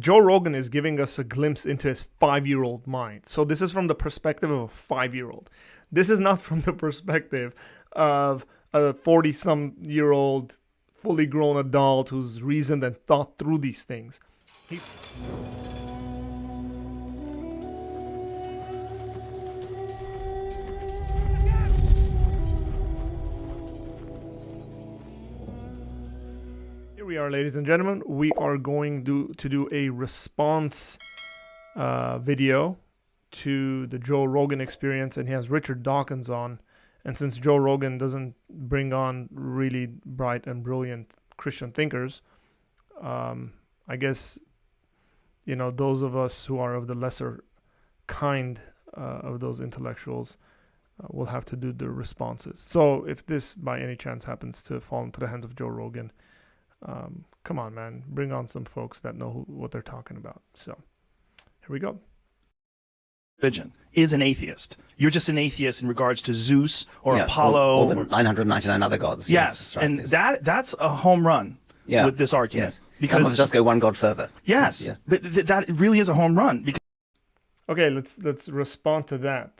Joe Rogan is giving us a glimpse into his 5-year-old mind. So this is from the perspective of a 5-year-old. This is not from the perspective of a 40-some-year-old, fully grown adult who's reasoned and thought through these things. Here we are, ladies and gentlemen. We are going to do a response video to the Joe Rogan experience, and he has Richard Dawkins on. And since Joe Rogan doesn't bring on really bright and brilliant Christian thinkers, I guess, you know, those of us who are of the lesser kind of those intellectuals will have to do the responses. So if this by any chance happens to fall into the hands of Joe Rogan, come on, man, bring on some folks that know what they're talking about. So here we go. Religion is an atheist. You're just an atheist in regards to Zeus or Apollo or the 999 other gods. Yes, right. and that's a home run with this argument. Yes. Because some of us just go one god further. Yes, yeah. But that really is a home run. Okay, let's respond to that.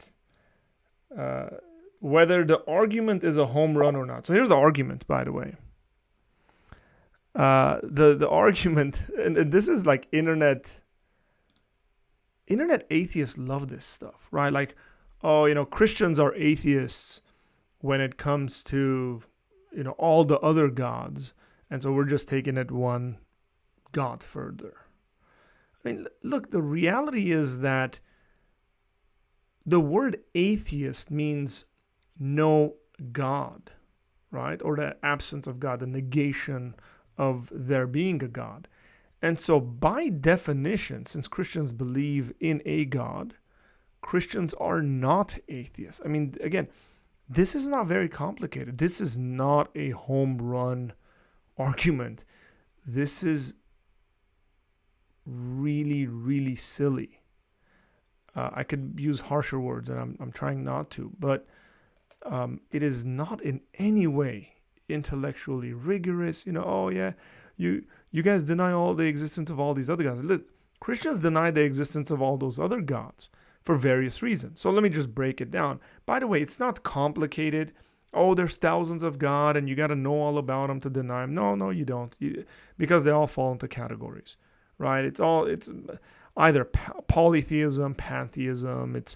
Whether the argument is a home run or not. So here's the argument, by the way. The argument, and this is like internet atheists love this stuff, right? Like, oh, you know, Christians are atheists when it comes to, you know, all the other gods. And so we're just taking it one god further. I mean, look, the reality is that the word atheist means no God, right? Or the absence of God, the negation of there being a God. And so by definition, since Christians believe in a God, Christians are not atheists. I mean, again, this is not very complicated. This is not a home run argument. This is really, really silly. I could use harsher words, and I'm trying not to, but it is not in any way intellectually rigorous. You know, oh yeah, you guys deny all the existence of all these other gods. Look, Christians deny the existence of all those other gods for various reasons. So let me just break it down. By the way, it's not complicated. Oh, there's thousands of God and you got to know all about them to deny them. No, you don't. Because they all fall into categories, right? It's either polytheism, pantheism, it's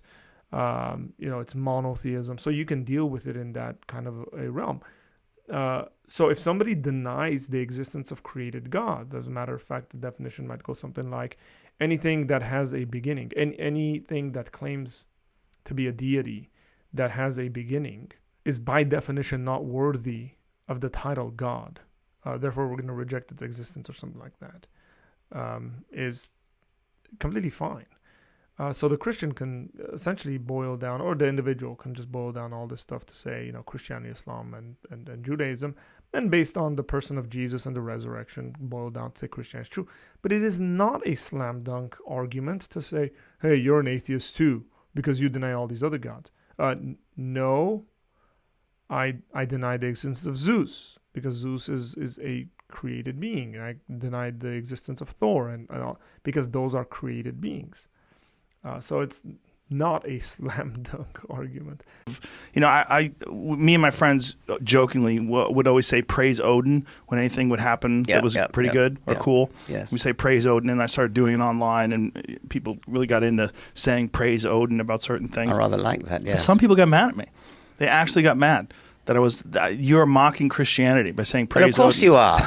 it's monotheism. So you can deal with it in that kind of a realm. So if somebody denies the existence of created gods, as a matter of fact, the definition might go something like anything that has a beginning, and anything that claims to be a deity that has a beginning is by definition not worthy of the title God. Therefore, we're going to reject its existence or something like that. Is completely fine. So the Christian can essentially boil down, or the individual can just boil down all this stuff to say, you know, Christianity, Islam, and Judaism, and based on the person of Jesus and the resurrection, boil down to say Christianity is true. But it is not a slam dunk argument to say, hey, you're an atheist too, because you deny all these other gods. No, I deny the existence of Zeus, because Zeus is a created being, and I denied the existence of Thor, and all, because those are created beings. So it's not a slam dunk argument. You know, me and my friends jokingly would always say praise Odin when anything would happen that was pretty good or cool. Yes. We say praise Odin, and I started doing it online, and people really got into saying praise Odin about certain things. I rather like that, yes. Some people got mad at me. They actually got mad that you're mocking Christianity by saying praise Odin. Of course you are.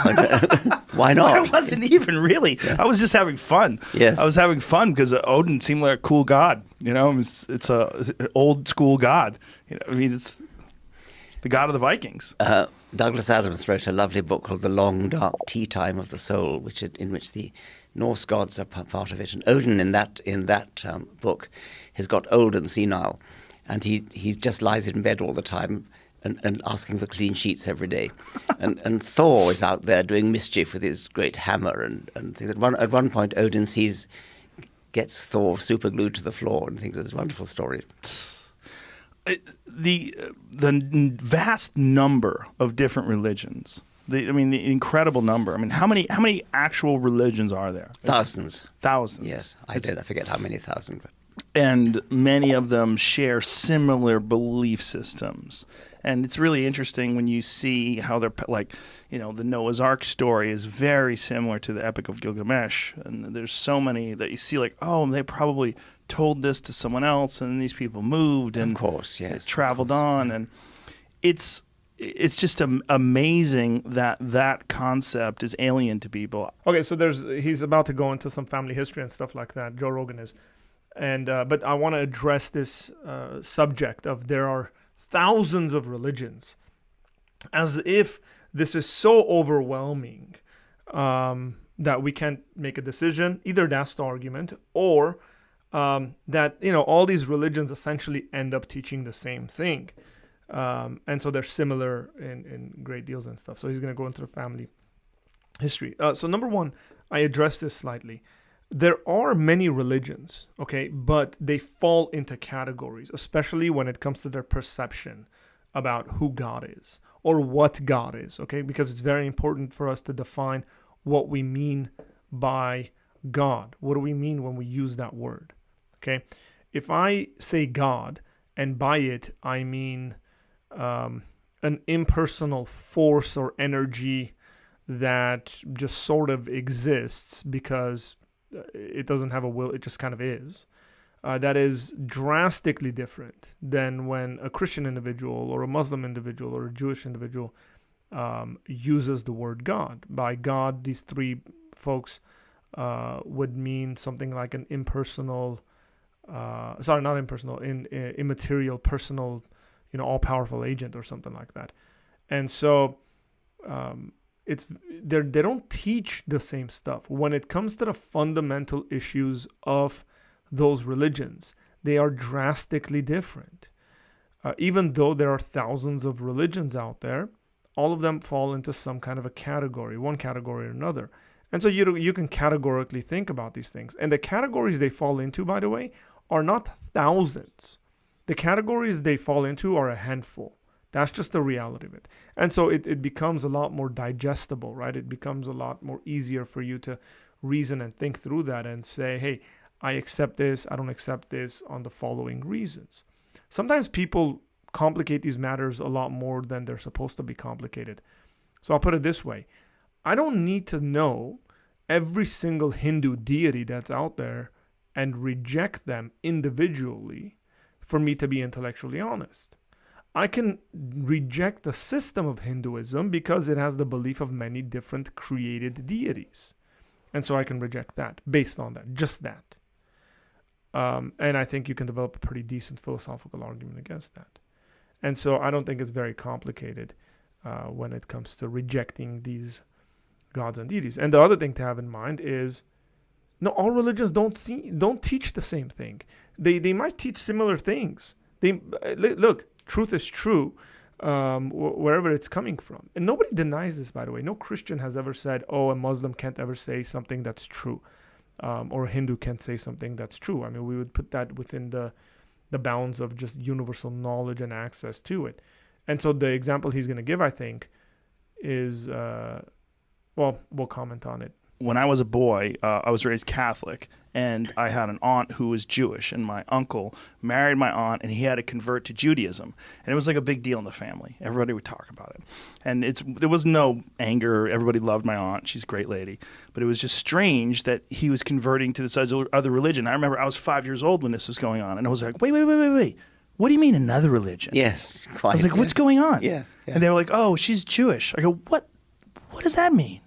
Why not? I wasn't even really. Yeah. I was just having fun. Yes. I was having fun because Odin seemed like a cool god. You know, it's an old school god. You know, I mean, it's the god of the Vikings. Douglas Adams wrote a lovely book called The Long Dark Tea Time of the Soul, in which the Norse gods are part of it. And Odin in that book has got old and senile, and he just lies in bed all the time. And asking for clean sheets every day. And Thor is out there doing mischief with his great hammer and things. At one point, Odin gets Thor super glued to the floor and thinks it's a wonderful story. The vast number of different religions The incredible number. I mean, how many actual religions are there? Thousands. Thousands. Yes, I forget how many thousand. But. And many of them share similar belief systems. And it's really interesting when you see how they're like, the Noah's Ark story is very similar to the Epic of Gilgamesh. And there's so many that you see like, oh, they probably told this to someone else, and then these people moved and of course, yes, traveled on. And it's just amazing that concept is alien to people. Okay, so he's about to go into some family history and stuff like that. Joe Rogan is. And but I want to address this subject of there are thousands of religions, as if this is so overwhelming that we can't make a decision. Either that's the argument, or that all these religions essentially end up teaching the same thing, and so they're similar in great deals and stuff. So he's going to go into the family history. So number one, I addressed this slightly. There are many religions, okay, but they fall into categories, especially when it comes to their perception about who God is or what God is, okay, because it's very important for us to define what we mean by God. What do we mean when we use that word, okay? If I say God, and by it I mean an impersonal force or energy that just sort of exists because it doesn't have a will, it just kind of is. That is drastically different than when a Christian individual or a Muslim individual or a Jewish individual uses the word God. By God, these three folks would mean something like an impersonal, immaterial, personal, all-powerful agent or something like that. And so they don't teach the same stuff. When it comes to the fundamental issues of those religions, they are drastically different. Even though there are thousands of religions out there, all of them fall into some kind of a category, one category or another. And so you can categorically think about these things. And the categories they fall into, by the way, are not thousands. The categories they fall into are a handful. That's just the reality of it. And so it becomes a lot more digestible, right? It becomes a lot more easier for you to reason and think through that and say, hey, I accept this, I don't accept this on the following reasons. Sometimes people complicate these matters a lot more than they're supposed to be complicated. So I'll put it this way. I don't need to know every single Hindu deity that's out there and reject them individually for me to be intellectually honest. I can reject the system of Hinduism because it has the belief of many different created deities. And so I can reject that based on that, just that. And I think you can develop a pretty decent philosophical argument against that. And so I don't think it's very complicated when it comes to rejecting these gods and deities. And the other thing to have in mind is, no, all religions don't teach the same thing. They might teach similar things. Look, truth is true wherever it's coming from. And nobody denies this, by the way. No Christian has ever said, oh, a Muslim can't ever say something that's true. Or a Hindu can't say something that's true. I mean, we would put that within the bounds of just universal knowledge and access to it. And so the example he's going to give, I think, is, we'll comment on it. When I was a boy, I was raised Catholic, and I had an aunt who was Jewish, and my uncle married my aunt, and he had to convert to Judaism. And it was like a big deal in the family. Everybody would talk about it. And there was no anger. Everybody loved my aunt. She's a great lady. But it was just strange that he was converting to this other religion. I remember I was 5 years old when this was going on, and I was like, wait. What do you mean another religion? Yes, quite. I was like, what's going on? Yes. Yeah. And they were like, oh, she's Jewish. I go, what does that mean?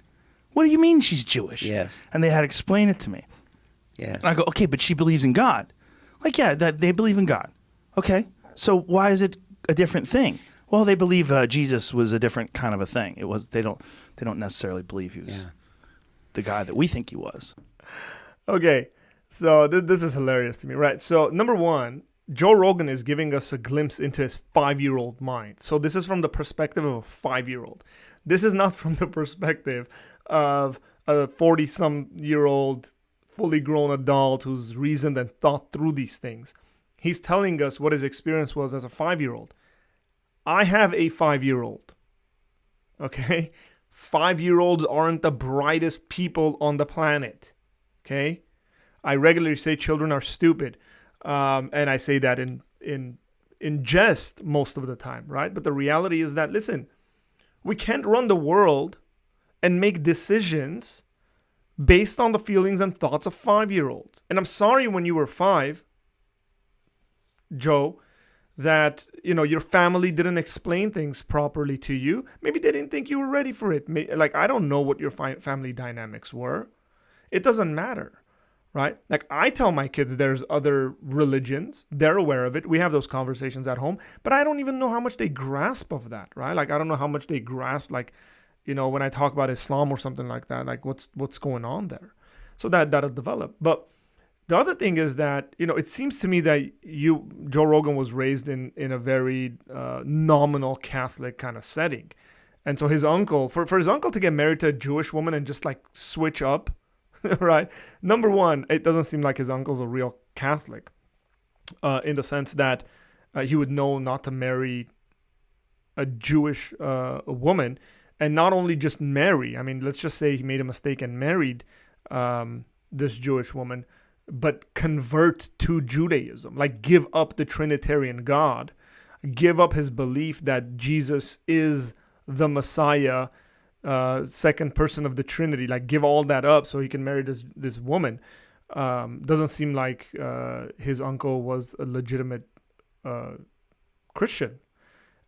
What do you mean she's Jewish? Yes. And they had to explain it to me. Yes. And I go, okay, but she believes in God. Like, yeah, that they believe in God. Okay, so why is it a different thing? Well, they believe Jesus was a different kind of a thing. It was they don't necessarily believe he was the guy that we think he was. Okay, so this is hilarious to me, right? So number one, Joe Rogan is giving us a glimpse into his 5-year-old mind. So this is from the perspective of a 5-year-old. This is not from the perspective of a 40-some-year-old fully grown adult who's reasoned and thought through these things. He's telling us what his experience was as a 5-year-old. I have a 5-year-old. Okay? 5-year-olds aren't the brightest people on the planet. Okay? I regularly say children are stupid. And I say that in jest most of the time, right? But the reality is that, listen, we can't run the world and make decisions based on the feelings and thoughts of 5-year-olds. And I'm sorry when you were 5, Joe, that, your family didn't explain things properly to you. Maybe they didn't think you were ready for it. Like, I don't know what your family dynamics were. It doesn't matter, right? Like, I tell my kids there's other religions. They're aware of it. We have those conversations at home, but I don't even know how much they grasp of that, right? Like, I don't know how much they grasp, like, when I talk about Islam or something like that, like what's going on there. So that'll develop. But the other thing is that, it seems to me that Joe Rogan was raised in a very nominal Catholic kind of setting. And so his uncle, for his uncle to get married to a Jewish woman and just like switch up, right? Number one, it doesn't seem like his uncle's a real Catholic in the sense that he would know not to marry a Jewish woman. And not only just marry, I mean, let's just say he made a mistake and married this Jewish woman, but convert to Judaism, like give up the Trinitarian God, give up his belief that Jesus is the Messiah, second person of the Trinity, like give all that up so he can marry this woman. Doesn't seem like his uncle was a legitimate Christian.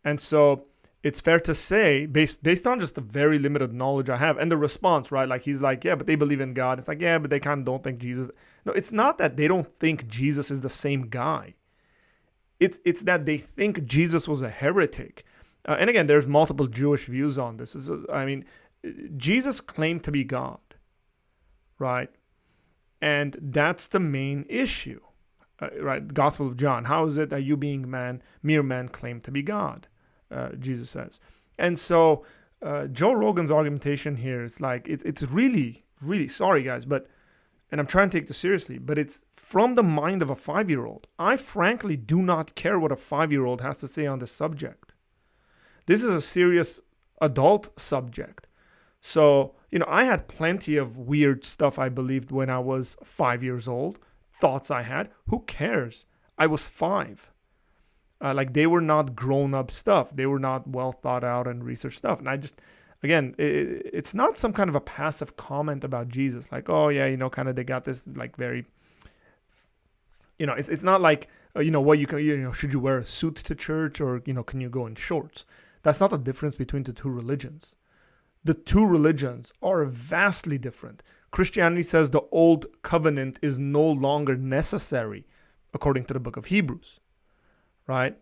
And so it's fair to say, based on just the very limited knowledge I have and the response, right? Like he's like, yeah, but they believe in God. It's like, yeah, but they kind of don't think Jesus. No, it's not that they don't think Jesus is the same guy. It's that they think Jesus was a heretic. And again, there's multiple Jewish views on this. Jesus claimed to be God, right? And that's the main issue, right? The Gospel of John. How is it that you being mere man, claim to be God? Jesus says. And so Joe Rogan's argumentation here is like, it's really, really, sorry guys, and I'm trying to take this seriously, but it's from the mind of a 5-year-old. I frankly do not care what a 5-year-old has to say on this subject. This is a serious adult subject. So, I had plenty of weird stuff I believed when I was 5 years old, thoughts I had. Who cares? I was 5. Like they were not grown-up stuff. They were not well thought out and researched stuff. And I just, again, it's not some kind of a passive comment about Jesus. Like, oh yeah, kind of they got this like very, it's not like, what you can, should you wear a suit to church or, can you go in shorts? That's not the difference between the two religions. The two religions are vastly different. Christianity says the old covenant is no longer necessary, according to the book of Hebrews. Right?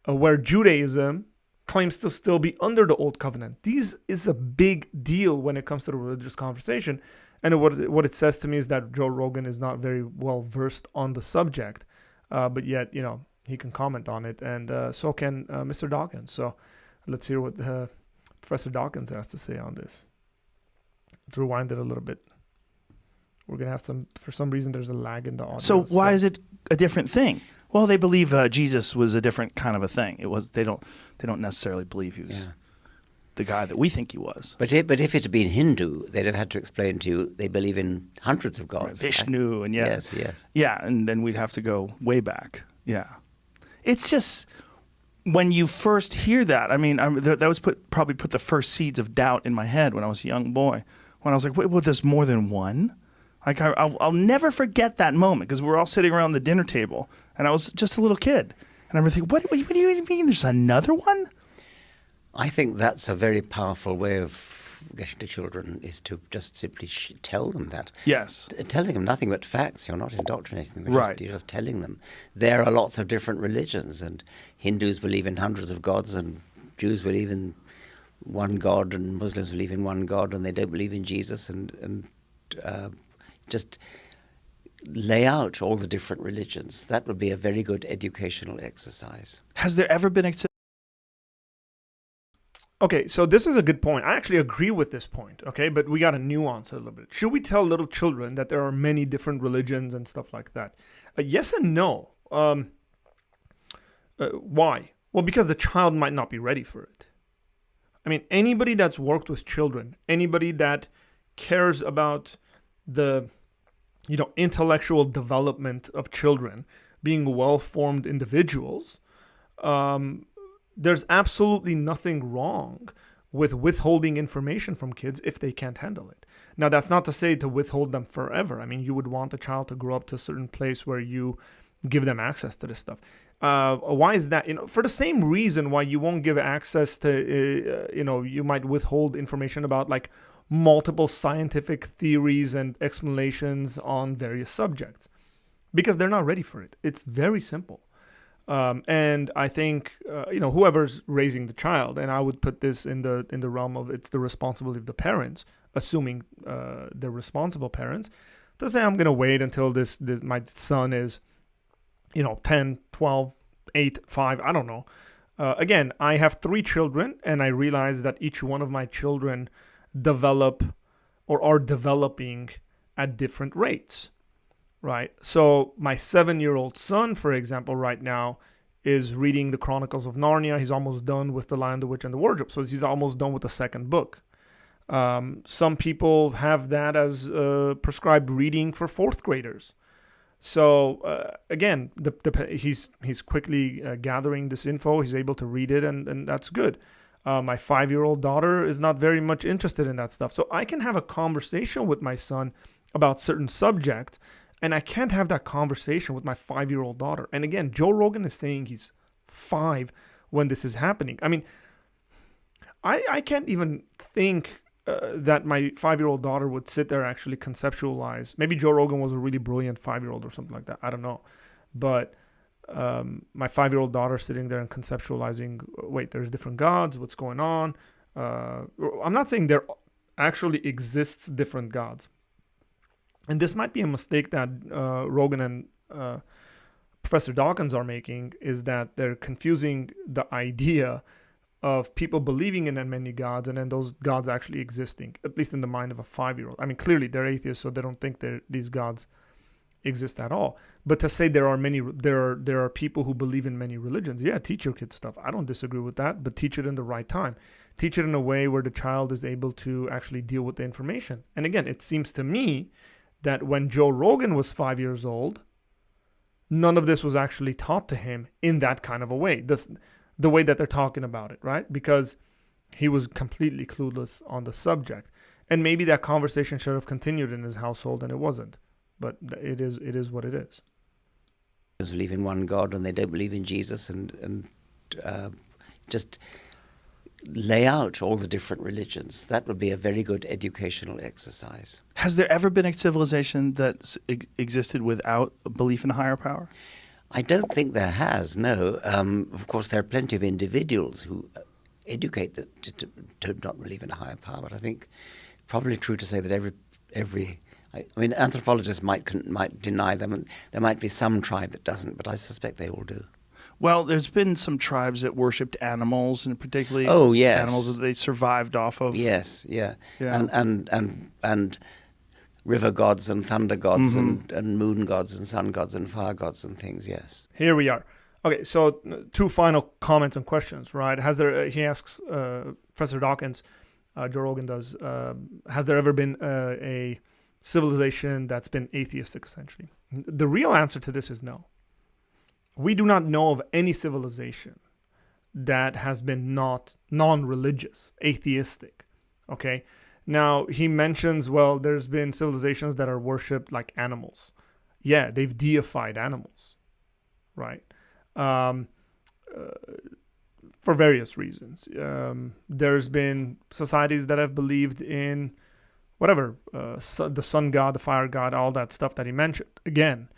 Where Judaism claims to still be under the old covenant. This is a big deal when it comes to the religious conversation. And what it says to me is that Joe Rogan is not very well versed on the subject. But yet, he can comment on it. And so can Mr. Dawkins. So let's hear what Professor Dawkins has to say on this. Let's rewind it a little bit. We're going to have for some reason, there's a lag in the audio. So why is it a different thing? Well, they believe Jesus was a different kind of a thing. It was they don't necessarily believe he was the guy that we think he was. But if it had been Hindu, they'd have had to explain to you they believe in hundreds of gods. Vishnu and yes. Yeah, and then we'd have to go way back. Yeah. It's just when you first hear that, that was probably put the first seeds of doubt in my head when I was a young boy. When I was like, wait, well, there's more than one? Like I'll never forget that moment because we were all sitting around the dinner table and I was just a little kid. And I'm thinking, what do you mean there's another one? I think that's a very powerful way of getting to children is to just simply tell them that. Yes. Telling them nothing but facts. You're not indoctrinating them. Right. You're just telling them. There are lots of different religions and Hindus believe in hundreds of gods and Jews believe in one God and Muslims believe in one God and they don't believe in Jesus and just lay out all the different religions. That would be a very good educational exercise. Has there ever been Okay, so this is a good point. I actually agree with this point, okay? But we got to nuance it a little bit. Should we tell little children that there are many different religions and stuff like that? Yes and no. Why? Well, because the child might not be ready for it. I mean, anybody that's worked with children, anybody that cares about the, intellectual development of children, being well-formed individuals, there's absolutely nothing wrong with withholding information from kids if they can't handle it. Now, that's not to say to withhold them forever. I mean, you would want a child to grow up to a certain place where you give them access to this stuff. Why is that? For the same reason why you won't give access to, you might withhold information about like multiple scientific theories and explanations on various subjects, because they're not ready for it. It's very simple. And I think, whoever's raising the child, and I would put this in the realm of it's the responsibility of the parents, assuming they're responsible parents, to say, I'm going to wait until my son is, 10, 12, 8, 5, I don't know. Again, I have 3 children, and I realize that each one of my children develop or are developing at different rates, right? So my 7-year-old son, for example, right now is reading the Chronicles of Narnia. He's almost done with The Lion, the Witch, and the Wardrobe. So he's almost done with the second book. Some people have that as prescribed reading for 4th graders. So again, he's quickly gathering this info. He's able to read it, and that's good. My 5-year-old daughter is not very much interested in that stuff. So I can have a conversation with my son about certain subjects, and I can't have that conversation with my 5-year-old daughter. And again, Joe Rogan is saying he's 5 when this is happening. I mean, I can't even think that my 5-year-old daughter would sit there and actually conceptualize. Maybe Joe Rogan was a really brilliant 5-year-old or something like that. I don't know. But my 5-year-old daughter sitting there and conceptualizing, wait, there's different gods, what's going on? I'm not saying there actually exists different gods. And this might be a mistake that Rogan and Professor Dawkins are making, is that they're confusing the idea of people believing in many gods and then those gods actually existing, at least in the mind of a 5-year-old. I mean, clearly they're atheists, so they don't think these gods exist at all. But to say there are people who believe in many religions, yeah, teach your kids stuff. I don't disagree with that, but teach it in the right time. Teach it in a way where the child is able to actually deal with the information. And again, it seems to me that when Joe Rogan was 5 years old, none of this was actually taught to him in that kind of a way. The way that they're talking about it, right? Because he was completely clueless on the subject. And maybe that conversation should have continued in his household, and it wasn't. But it is what it is. They believe in one God and they don't believe in Jesus, and just lay out all the different religions. That would be a very good educational exercise. Has there ever been a civilization that existed without a belief in a higher power? I don't think there has, no. Of course, there are plenty of individuals who educate to not believe in a higher power, but I think probably true to say that anthropologists might deny them, and there might be some tribe that doesn't, but I suspect they all do. Well, there's been some tribes that worshipped animals, and particularly animals that they survived off of. Yes, yeah. And river gods and thunder gods and moon gods and sun gods and fire gods and things, yes. Here we are. Okay, so 2 final comments and questions, right? He asks, Professor Dawkins, Joe Rogan does, has there ever been a civilization that's been atheistic, essentially? The real answer to this is no. We do not know of any civilization that has been non-religious, atheistic, okay? Now, he mentions, well, there's been civilizations that are worshipped like animals. Yeah, they've deified animals, right? For various reasons. There's been societies that have believed in whatever, the sun god, the fire god, all that stuff that he mentioned. Again,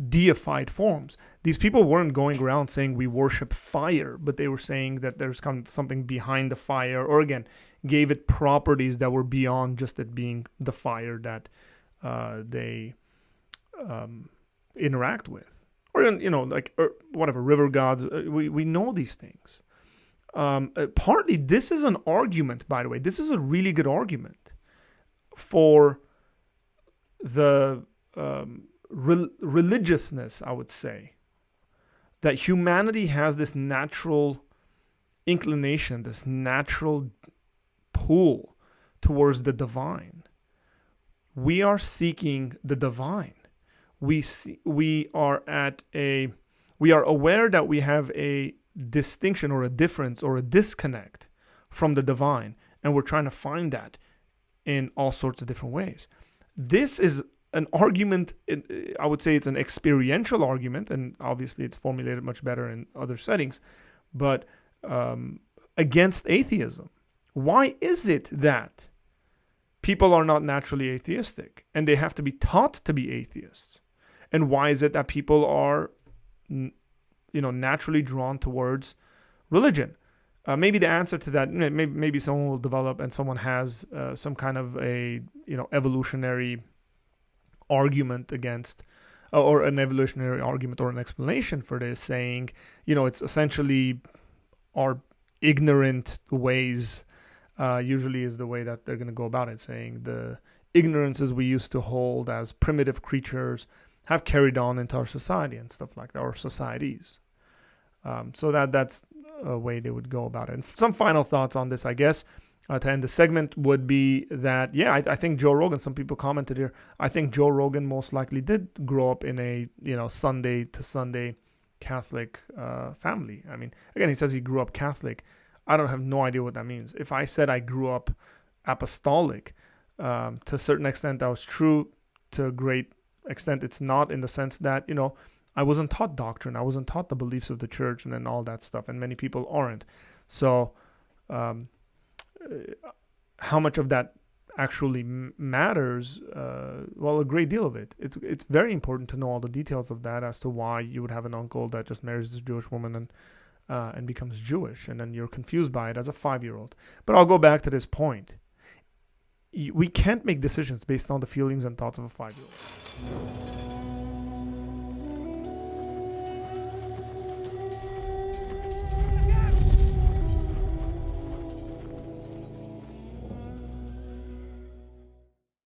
deified forms. These people weren't going around saying we worship fire, but they were saying that there's something behind the fire, or again, gave it properties that were beyond just it being the fire that they interact with. Or, whatever, river gods. We know these things. Partly, this is an argument, by the way. This is a really good argument for the religiousness, I would say, that humanity has this natural inclination, this natural pull towards the divine. We are seeking the divine. We are aware that we have a distinction or a difference or a disconnect from the divine, and we're trying to find that in all sorts of different ways. This is an argument, I would say it's an experiential argument, and obviously it's formulated much better in other settings, but against atheism. Why is it that people are not naturally atheistic and they have to be taught to be atheists? And why is it that people are, naturally drawn towards religion? Maybe the answer to that, maybe someone will develop and someone has some kind of a, evolutionary argument against, or an evolutionary argument or an explanation for this, saying, it's essentially our ignorant ways, usually is the way that they're going to go about it, saying the ignorances we used to hold as primitive creatures have carried on into our society and stuff like that, or societies. So that's a way they would go about it. And some final thoughts on this, I guess, to end the segment would be that, I think Joe Rogan, some people commented here, I think Joe Rogan most likely did grow up in a, Sunday to Sunday Catholic family. I mean, again, he says he grew up Catholic. I don't have no idea what that means. If I said I grew up apostolic, to a certain extent, that was true. To a great extent, it's not, in the sense that, I wasn't taught doctrine. I wasn't taught the beliefs of the church and then all that stuff. And many people aren't. So how much of that actually matters? Well, a great deal of it. It's very important to know all the details of that, as to why you would have an uncle that just marries this Jewish woman and becomes Jewish. And then you're confused by it as a 5-year-old. But I'll go back to this point. We can't make decisions based on the feelings and thoughts of a 5-year-old.